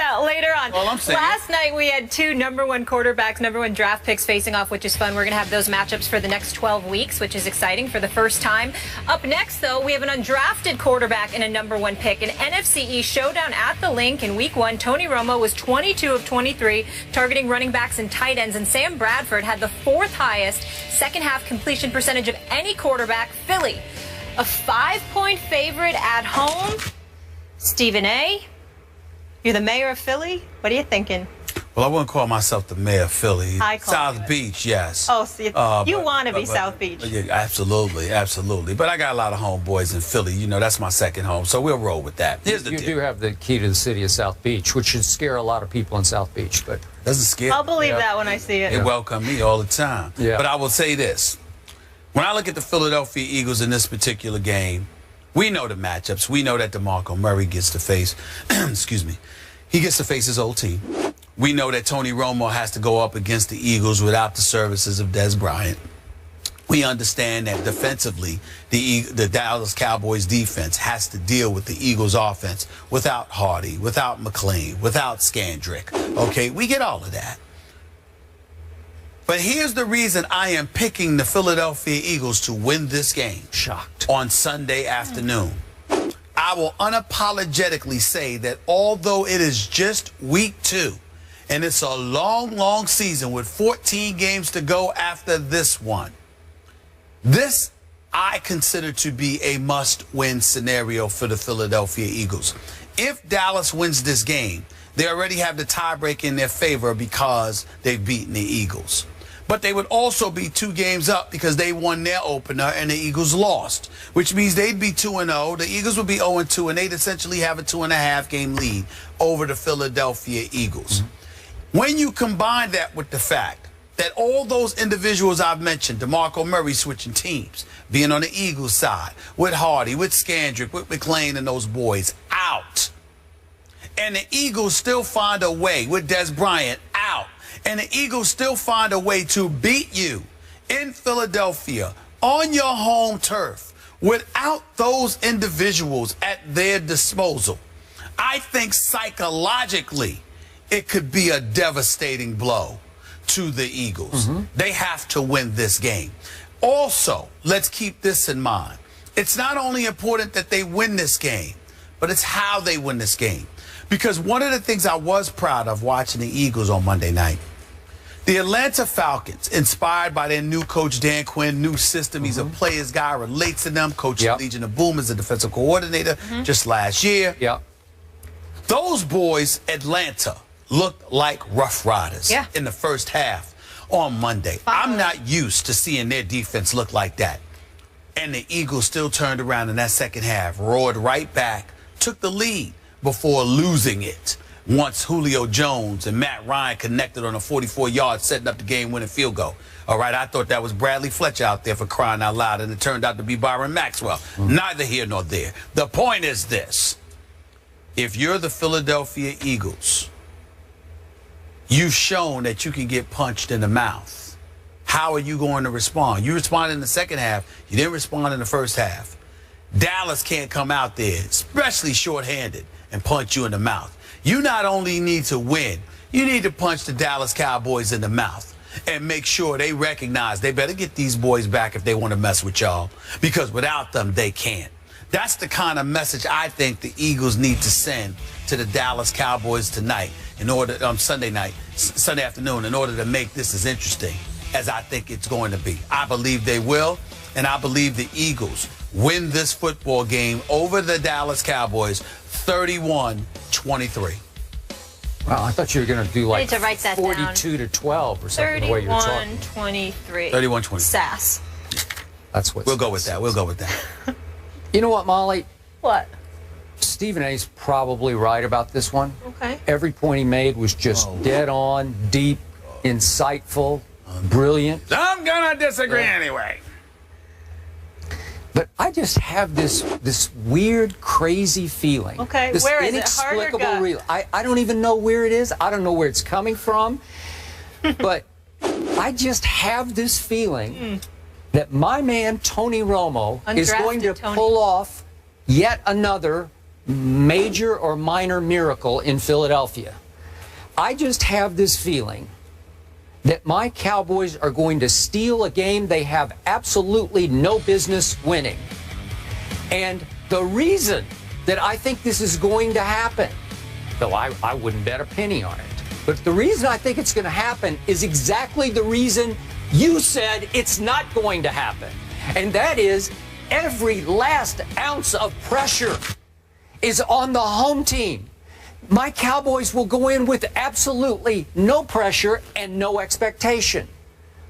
out later on. All I'm saying. Last night we had two #1 quarterbacks, #1 draft picks facing off, which is fun. We're going to have those matchups for the next 12 weeks, which is exciting for the first time. Up next, though, we have an undrafted quarterback and a #1 pick. An NFC East showdown at the Link in Week 1. Tony Romo was 22 of 23, targeting running backs and tight ends, and Sam Bradford had the 4th highest second-half completion percentage of any quarterback. Philly, a 5-point favorite at home. Stephen A., you're the mayor of Philly. What are you thinking? Well, I wouldn't call myself the mayor of Philly. I call South you Beach, yes. Oh, so you want to be South Beach. Yeah, absolutely, absolutely. But I got a lot of homeboys in Philly. You know, that's my second home, so we'll roll with that. Here's the deal. You do have the key to the city of South Beach, which should scare a lot of people in South Beach, but doesn't scare. I'll believe that when I see it. They welcome me all the time. Yeah. But I will say this. When I look at the Philadelphia Eagles in this particular game, we know the matchups. We know that DeMarco Murray gets to face, excuse me, he gets to face his old team. We know that Tony Romo has to go up against the Eagles without the services of Des Bryant. We understand that defensively, the Dallas Cowboys defense has to deal with the Eagles offense without Hardy, without McLean, without Scandrick. Okay, we get all of that. But here's the reason I am picking the Philadelphia Eagles to win this game. shocked. On Sunday afternoon. I will unapologetically say that although it is just week 2, and it's a long, long season with 14 games to go after this one, this I consider to be a must-win scenario for the Philadelphia Eagles. If Dallas wins this game, they already have the tiebreak in their favor because they've beaten the Eagles. But they would also be 2 games up because they won their opener and the Eagles lost, which means they'd be 2-0. The Eagles would be 0-2, and they'd essentially have a 2.5-game lead over the Philadelphia Eagles. When you combine that with the fact that all those individuals I've mentioned, DeMarco Murray switching teams, being on the Eagles side, with Hardy, with Scandrick, with McLean and those boys out, and the Eagles still find a way with Des Bryant out, and the Eagles still find a way to beat you in Philadelphia on your home turf without those individuals at their disposal, I think psychologically it could be a devastating blow to the Eagles. They have to win this game. Also, let's keep this in mind. It's not only important that they win this game, but it's how they win this game. Because one of the things I was proud of watching the Eagles on Monday night, the Atlanta Falcons, inspired by their new coach, Dan Quinn, new system. He's a player's guy, relates to them. Coach Legion of Boom is a defensive coordinator just last year. Those boys, Atlanta, looked like Rough Riders in the first half on Monday. I'm not used to seeing their defense look like that. And the Eagles still turned around in that second half, roared right back, took the lead before losing it once Julio Jones and Matt Ryan connected on a 44-yard setting up the game-winning field goal. All right, I thought that was Bradley Fletcher out there for crying out loud, and it turned out to be Byron Maxwell. Neither here nor there. The point is this. If you're the Philadelphia Eagles, you've shown that you can get punched in the mouth. How are you going to respond? You responded in the second half. You didn't respond in the first half. Dallas can't come out there, especially shorthanded, and punch you in the mouth. You not only need to win, you need to punch the Dallas Cowboys in the mouth and make sure they recognize they better get these boys back if they want to mess with y'all, because without them, they can't. That's the kind of message I think the Eagles need to send to the Dallas Cowboys tonight, in order Sunday afternoon, in order to make this as interesting as I think it's going to be. I believe they will, and I believe the Eagles win this football game over the Dallas Cowboys 31-23. Wow, I thought you were going to do like 42-12 or something. The way you were talking. 31-23. 31-23. Sass. That's what. We'll go with that. We'll go with that. You know what, Molly? What? Stephen A's probably right about this one. Okay. Every point he made was just dead on, deep, insightful, brilliant. I'm gonna disagree anyway. But I just have this weird, crazy feeling. Okay, this where is it? Heart or gut? I don't even know where it is. I don't know where it's coming from. But I just have this feeling that my man Tony Romo is going to pull off yet another major or minor miracle in Philadelphia. I just have this feeling that my Cowboys are going to steal a game they have absolutely no business winning. And the reason that I think this is going to happen, though I wouldn't bet a penny on it, but the reason I think it's going to happen is exactly the reason you said it's not going to happen. And that is every last ounce of pressure is on the home team. My Cowboys will go in with absolutely no pressure and no expectation.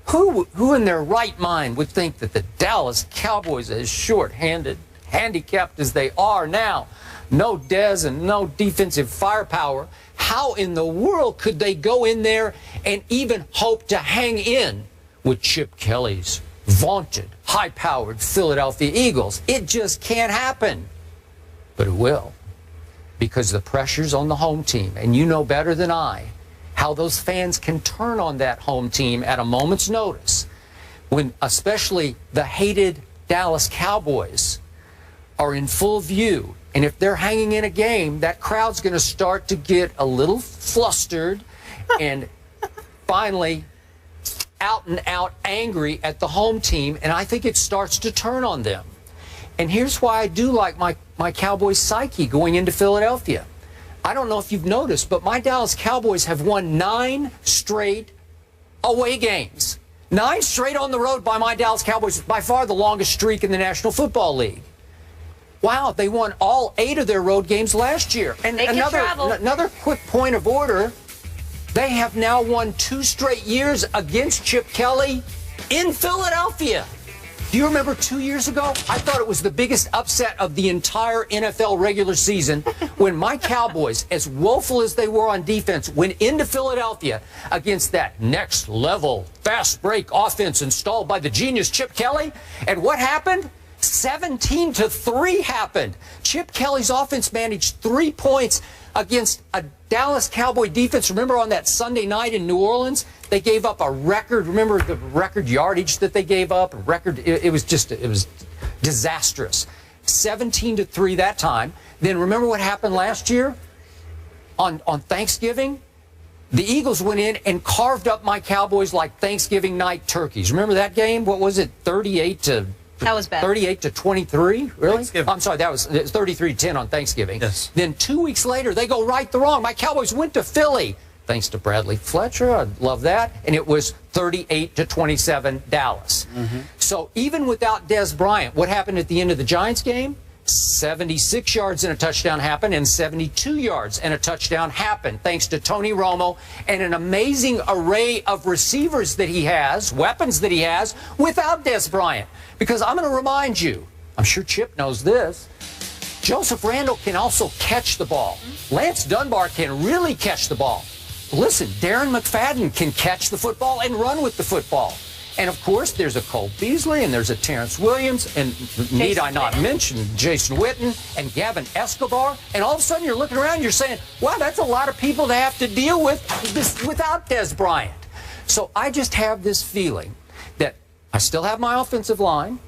Who in their right mind would think that the Dallas Cowboys, as short-handed, handicapped as they are now, no Dez and no defensive firepower, how in the world could they go in there and even hope to hang in with Chip Kelly's vaunted, high-powered Philadelphia Eagles? It just can't happen. But it will, because the pressure's on the home team. And you know better than I how those fans can turn on that home team at a moment's notice, when especially the hated Dallas Cowboys are in full view. And if they're hanging in a game, that crowd's going to start to get a little flustered and finally out and out angry at the home team. And I think it starts to turn on them. And here's why I do like my Cowboys psyche going into Philadelphia. I don't know if you've noticed, but my Dallas Cowboys have won 9 straight away games. 9 straight on the road by my Dallas Cowboys, by far the longest streak in the National Football League. Wow, they won all 8 of their road games last year. And another quick point of order, they have now won 2 straight years against Chip Kelly in Philadelphia. Do you remember 2 years ago? I thought it was the biggest upset of the entire NFL regular season when my Cowboys, as woeful as they were on defense, went into Philadelphia against that next level fast break offense installed by the genius Chip Kelly. And what happened? 17-3 happened. Chip Kelly's offense managed 3 points against a Dallas Cowboy defense. Remember on that Sunday night in New Orleans, they gave up a record. Remember the record yardage that they gave up? A record. It was disastrous. 17-3 that time. Then remember what happened last year on Thanksgiving? The Eagles went in and carved up my Cowboys like Thanksgiving night turkeys. Remember that game? What was it? 38-23, really? I'm sorry, it was 33-10 on Thanksgiving. Yes. Then 2 weeks later, they go right the wrong. My Cowboys went to Philly, thanks to Bradley Fletcher. I love that. And it was 38-27 Dallas. So even without Dez Bryant, what happened at the end of the Giants game? 76 yards and a touchdown happened, and 72 yards and a touchdown happened, thanks to Tony Romo and an amazing array of receivers that he has, weapons that he has, without Dez Bryant. Because I'm going to remind you, I'm sure Chip knows this, Joseph Randle can also catch the ball. Lance Dunbar can really catch the ball. Listen, Darren McFadden can catch the football and run with the football. And, of course, there's a Cole Beasley, and there's a Terrence Williams, and need I not mention Jason Witten and Gavin Escobar. And all of a sudden you're looking around and you're saying, wow, that's a lot of people to have to deal with this without Dez Bryant. So I just have this feeling that I still have my offensive line.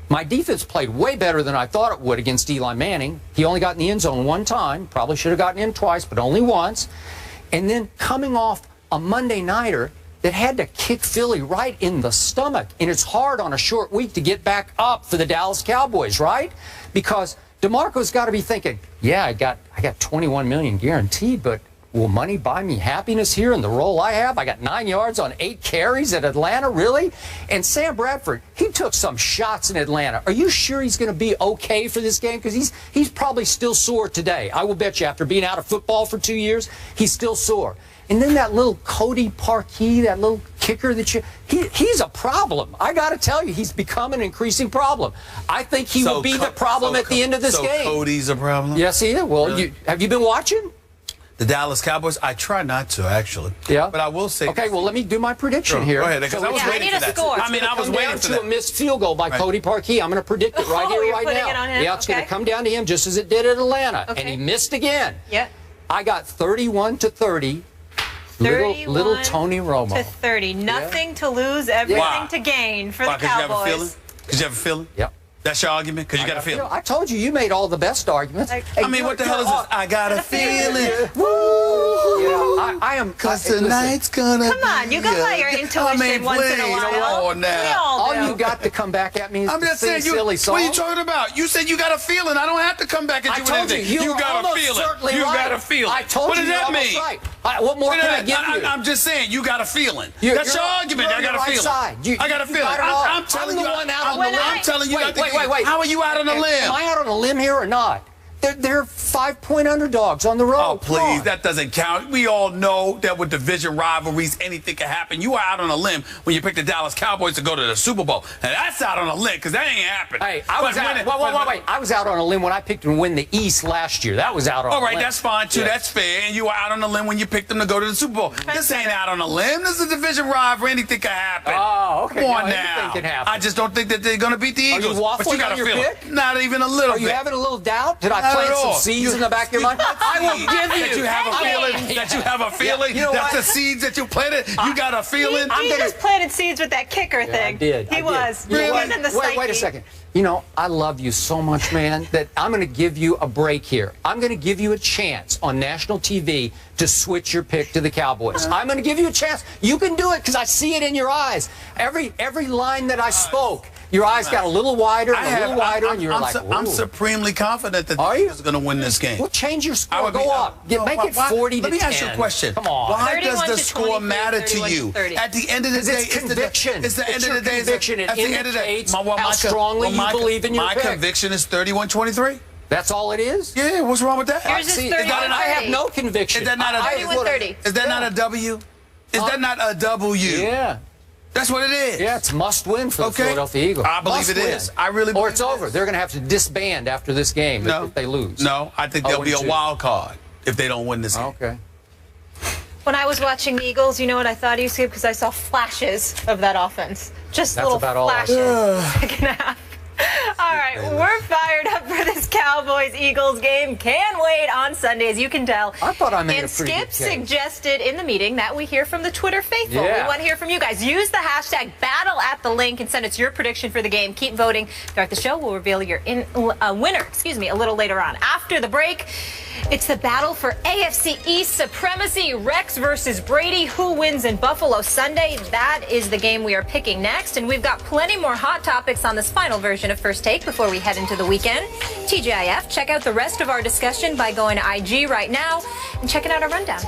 My defense played way better than I thought it would against Eli Manning. He only got in the end zone 1 time. Probably should have gotten in twice, but only once. And then coming off a Monday nighter that had to kick Philly right in the stomach. And it's hard on a short week to get back up for the Dallas Cowboys, right? Because DeMarco's got to be thinking, yeah, I got $21 million guaranteed, but will money buy me happiness here in the role I have? I got 9 yards on 8 carries at Atlanta, really? And Sam Bradford, he took some shots in Atlanta. Are you sure he's going to be okay for this game? Because he's probably still sore today. I will bet you after being out of football for 2 years, he's still sore. And then that little Cody Parkey, that little kicker that he's a problem. I got to tell you, he's become an increasing problem. I think he will be the problem at the end of this game. So Cody's a problem? Yes, he is. Well, really? Have you been watching? The Dallas Cowboys? I try not to, actually. Yeah? But I will say... Okay, well, let me do my prediction here. Go ahead, because I was waiting for that. Score. I mean, I was waiting for that. A missed field goal by Cody Parkey. I'm going to predict it right here, right now. It on him? Yeah, it's going to come down to him just as it did at Atlanta. And he missed again. Yeah. I got 31-30. Little Tony Romo. To 30. Nothing to lose, everything to gain for the Cowboys. Did you have a feeling? Yep. That's your argument? Because you got a feeling. I told you, you made all the best arguments. I mean, what the hell is this? I got a feeling. Woo! Yeah, I am. Because tonight's gonna Come on, you go by your intuition once in a while. On now. We all do. All you got to come back at me is I'm to just sing saying, silly songs. what are you talking about? You said you got a feeling. I don't have to come back at you with anything. You got a almost feeling. certainly You right. got a feeling. I told what you does that you're mean? almost right. What more can I give you? I'm just saying, you got a feeling. you're That's your argument. on I got the a right feeling. side. I got a feeling. got it all. I'm telling I'm you. the one out on the limb. I'm telling you. Wait. How are you out on a limb? Am I out on a limb here or not? They're 5-point underdogs on the road. Oh, please, that doesn't count. We all know that with division rivalries, anything can happen. You are out on a limb when you pick the Dallas Cowboys to go to the Super Bowl. And that's out on a limb because that ain't happening. Hey, I was out. Wait. I was out on a limb when I picked them to win the East last year. That was out on a limb. All right, that's fine, too. Yeah. That's fair. And you were out on a limb when you picked them to go to the Super Bowl. This ain't out on a limb. This is a division rivalry. Anything can happen. Oh, okay. Come on No, now. anything can happen. I just don't think that they're going to beat the Eagles. you But you waffling got on a your feeling. pick? Not even a little Are you bit. having a little doubt? Did I Not at plant some all. seeds in the back of your mind? I will give you. That you have a feeling. That you have a feeling. You know That's what? the seeds that you planted. You got a feeling. He just planted seeds with that kicker thing. I did. He was. Really? He was in the psyche. Wait a second. You know, I love you so much, man, that I'm going to give you a break here. I'm going to give you a chance on national TV to switch your pick to the Cowboys. I'm going to give you a chance. You can do it because I see it in your eyes. Every line that I spoke, your eyes got a little wider and a little wider, and you're like, I'm ooh. supremely confident that the Are you? Eagles are going to win this game. Well, change your I score. would Go be- up. Make it 40 to 10. Let me ask you a question. Come on. Why does 31 the to score 23, matter to 31 to you? 30. At the end of the Because day, it's conviction. It's the end It's of your the day. conviction. It At the end of the day, indicates how strongly you believe in your my pick. conviction is 31-23. That's all it is? Yeah, what's wrong with that? Yours is See, 31-30. I have no conviction. Is that not a 31-30. Is that not a W? Is that not a W? Yeah. That's what it is. Yeah, it's must win for the Okay. Philadelphia Eagles. I believe Must it win. is. I really Or believe it's it over. is. They're going to have to disband after this game if they lose. No, I think there'll be a 0-2. wild card if they don't win this game. Okay. When I was watching the Eagles, you know what I thought he was good? Because I saw flashes of that offense. Just That's little about all I flashes. Second half. All right, we're fired up for this Cowboys-Eagles game. Can't wait on Sunday, as you can tell. I thought I made and a pretty Skip good case. suggested in the meeting that we hear from the Twitter faithful. Yeah. We want to hear from you guys. Use the hashtag #BattleAtTheLink and send us your prediction for the game. Keep voting. Throughout the show, we'll reveal your winner, a little later on. After the break, it's the battle for AFC East supremacy. Rex versus Brady. Who wins in Buffalo Sunday? That is the game we are picking next. And we've got plenty more hot topics on this final version of First Take before we head into the weekend. TGIF, check out the rest of our discussion by going to IG right now and checking out our rundown.